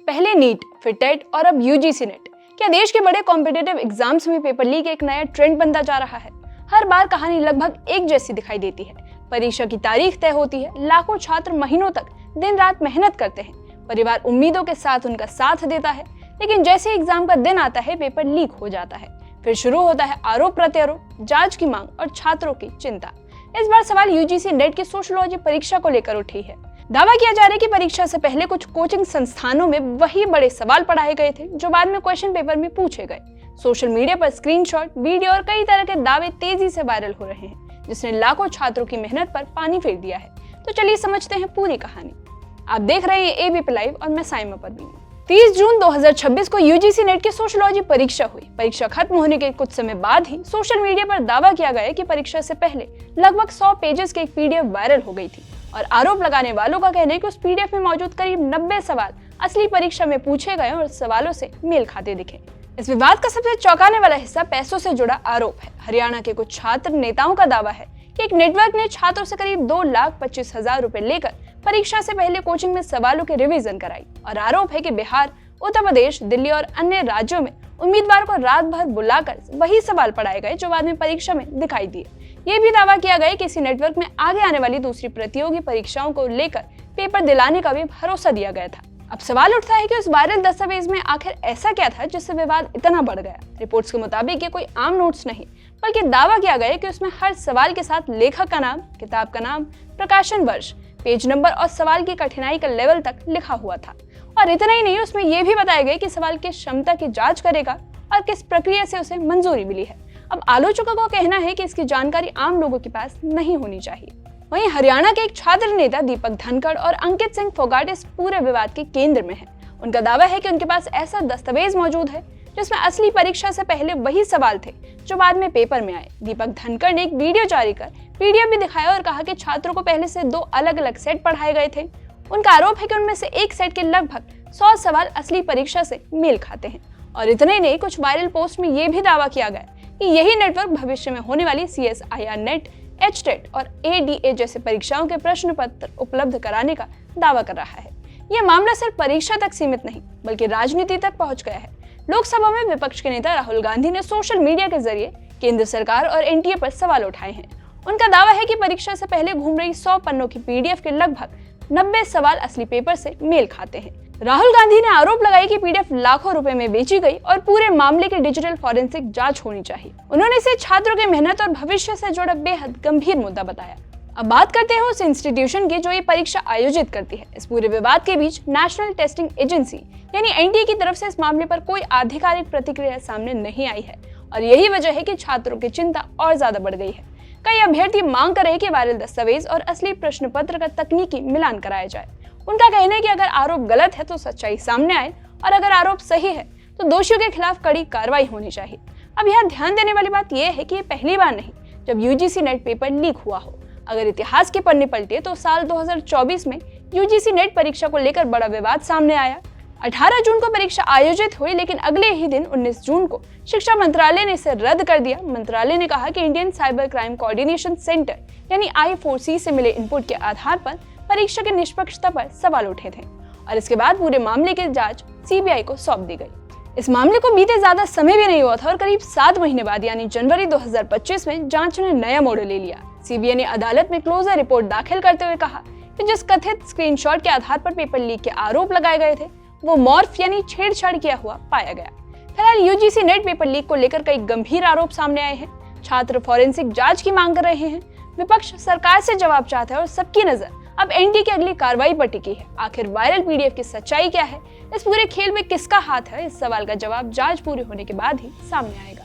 पहले नीट, फिर टेट और अब यूजीसी नेट। क्या देश के बड़े कॉम्पिटिटिव एग्जाम्स में पेपर लीक एक नया ट्रेंड बनता जा रहा है? हर बार कहानी लगभग एक जैसी दिखाई देती है। परीक्षा की तारीख तय होती है, लाखों छात्र महीनों तक दिन रात मेहनत करते हैं, परिवार उम्मीदों के साथ उनका साथ देता है, लेकिन जैसे एग्जाम का दिन आता है पेपर लीक हो जाता है। फिर शुरू होता है आरोप प्रत्यारोप, जांच की मांग और छात्रों की चिंता। इस बार सवाल यूजीसी नेट की सोशियोलॉजी परीक्षा को लेकर उठी है। दावा किया जा रहा है कि परीक्षा से पहले कुछ कोचिंग संस्थानों में वही बड़े सवाल पढ़ाए गए थे जो बाद में क्वेश्चन पेपर में पूछे गए। सोशल मीडिया पर स्क्रीनशॉट, वीडियो और कई तरह के दावे तेजी से वायरल हो रहे हैं, जिसने लाखों छात्रों की मेहनत पर पानी फेर दिया है। तो चलिए समझते हैं पूरी कहानी। आप देख रहे हैं एबीपी लाइव और मैं साइमा परवीन। 30 जून 2026 को यूजीसी नेट की सोशियोलॉजी परीक्षा हुई। परीक्षा खत्म होने के कुछ समय बाद ही सोशल मीडिया पर दावा किया गया कि परीक्षा से पहले लगभग 100 पेजेस की एक पीडीएफ वायरल हो गई थी और आरोप लगाने वालों का कहना है कि उस पीडीएफ में मौजूद करीब 90 सवाल असली परीक्षा में पूछे गए और सवालों से मेल खाते दिखे। इस विवाद का सबसे चौंकाने वाला हिस्सा पैसों से जुड़ा आरोप है। हरियाणा के कुछ छात्र नेताओं का दावा है कि एक नेटवर्क ने छात्रों से करीब 2,25,000 रुपए लेकर परीक्षा से पहले कोचिंग में सवालों की रिवीजन कराई। और आरोप है कि बिहार, उत्तर प्रदेश, दिल्ली और अन्य राज्यों में उम्मीदवार को रात भर बुलाकर वही सवाल पढ़ाए गए जो बाद में परीक्षा में दिखाई दिए। ये भी दावा किया गया कि इसी नेटवर्क में आगे आने वाली दूसरी प्रतियोगी परीक्षाओं को लेकर पेपर दिलाने का भी भरोसा दिया गया था। अब सवाल उठता है कि उस वायरल दस्तावेज में आखिर ऐसा क्या था जिससे विवाद इतना बढ़ गया। रिपोर्ट्स के मुताबिक ये कोई आम नोट्स नहीं, बल्कि दावा किया गया कि उसमें हर सवाल के साथ लेखक का नाम, किताब का नाम, प्रकाशन वर्ष, पेज नंबर और सवाल की कठिनाई का लेवल तक लिखा हुआ था। और इतना ही नहीं, उसमें यह भी बताया गया कि सवाल की क्षमता की जांच करेगा और किस प्रक्रिया से उसे मंजूरी मिली है। अब आलोचकों का कहना है कि इसकी जानकारी आम लोगों के पास नहीं होनी चाहिए। वहीं हरियाणा के एक छात्र नेता दीपक धनखड़ और अंकित सिंह फोगाट इस पूरे विवाद के केंद्र में हैं। उनका दावा है कि उनके पास ऐसा दस्तावेज मौजूद है जिसमें असली परीक्षा से पहले वही सवाल थे जो बाद में पेपर में आए। दीपक धनखड़ ने एक वीडियो जारी कर पीडीएफ भी दिखाया और कहा कि छात्रों को पहले से 2 अलग-अलग सेट पढ़ाए गए थे। उनका आरोप है कि उनमें से एक सेट के लगभग 100 सवाल असली परीक्षा से मेल खाते हैं। और इतना ही नहीं, कुछ वायरल पोस्ट में यह भी दावा किया गया कि यही नेटवर्क भविष्य में होने वाली CSIR नेट, HTET और ADA जैसे परीक्षाओं के प्रश्न पत्र उपलब्ध कराने का दावा कर रहा है। यह मामला सिर्फ परीक्षा तक सीमित नहीं, बल्कि राजनीति तक पहुंच गया है। लोकसभा में विपक्ष के नेता राहुल गांधी ने सोशल मीडिया के जरिए केंद्र सरकार और एनटीए पर सवाल उठाए हैं। उनका दावा है कि परीक्षा से पहले घूम रही 100 पन्नों की पीडीएफ के लगभग 90 सवाल असली पेपर से मेल खाते हैं। राहुल गांधी ने आरोप लगाया कि पीडीएफ लाखों रुपए में बेची गई और पूरे मामले की डिजिटल फॉरेंसिक जांच होनी चाहिए। उन्होंने इसे छात्रों की मेहनत और भविष्य से जुड़ा बेहद गंभीर मुद्दा बताया। अब बात करते हैं उस इंस्टीट्यूशन की जो ये परीक्षा आयोजित करती है। इस पूरे विवाद के बीच नेशनल टेस्टिंग एजेंसी यानी एनटीए की तरफ से इस मामले पर कोई आधिकारिक प्रतिक्रिया सामने नहीं आई है और यही वजह है कि छात्रों की चिंता और ज्यादा बढ़ गई है। कई अभ्यर्थी मांग कर रहे हैं कि वायरल दस्तावेज और असली प्रश्न पत्र का तकनीकी मिलान कराया जाए। उनका कहना है कि अगर आरोप गलत है तो सच्चाई सामने आए और अगर आरोप सही है तो दोषियों के खिलाफ कड़ी कार्रवाई होनी चाहिए। अब यहाँ ध्यान देने वाली बात यह है कि ये पहली बार नहीं जब यूजीसी नेट पेपर लीक हुआ हो। अगर इतिहास के पन्ने पलटे तो साल 2024 में यूजीसी नेट परीक्षा को लेकर बड़ा विवाद सामने आया। 18 जून को परीक्षा आयोजित हुई, लेकिन अगले ही दिन 19 जून को शिक्षा मंत्रालय ने इसे रद्द कर दिया। मंत्रालय ने कहा कि Indian cyber crime coordination centre यानी I4C से मिले इनपुट के आधार पर परीक्षा की निष्पक्षता पर सवाल उठे थे और इसके बाद पूरे मामले की जांच सीबीआई को सौंप दी गई। इस मामले को बीते ज्यादा समय भी नहीं हुआ था और करीब 7 महीने बाद यानी जनवरी 2025 में जांच ने नया मोड़ ले लिया। सीबीआई ने अदालत में क्लोजर रिपोर्ट दाखिल करते हुए कहा कि जिस कथित स्क्रीनशॉट के आधार पर पेपर लीक के आरोप लगाए गए थे वो मॉर्फ यानी छेड़छाड़ किया हुआ पाया गया। फिलहाल यूजीसी नेट पेपर लीक को लेकर कई गंभीर आरोप सामने आए हैं। छात्र फॉरेंसिक जांच की मांग कर रहे हैं, विपक्ष सरकार से जवाब चाहता है और सबकी नजर अब एनटीए की अगली कार्रवाई पर टिकी है। आखिर वायरल पीडीएफ की सच्चाई क्या है, इस पूरे खेल में किसका हाथ है, इस सवाल का जवाब जांच पूरी होने के बाद ही सामने आएगा।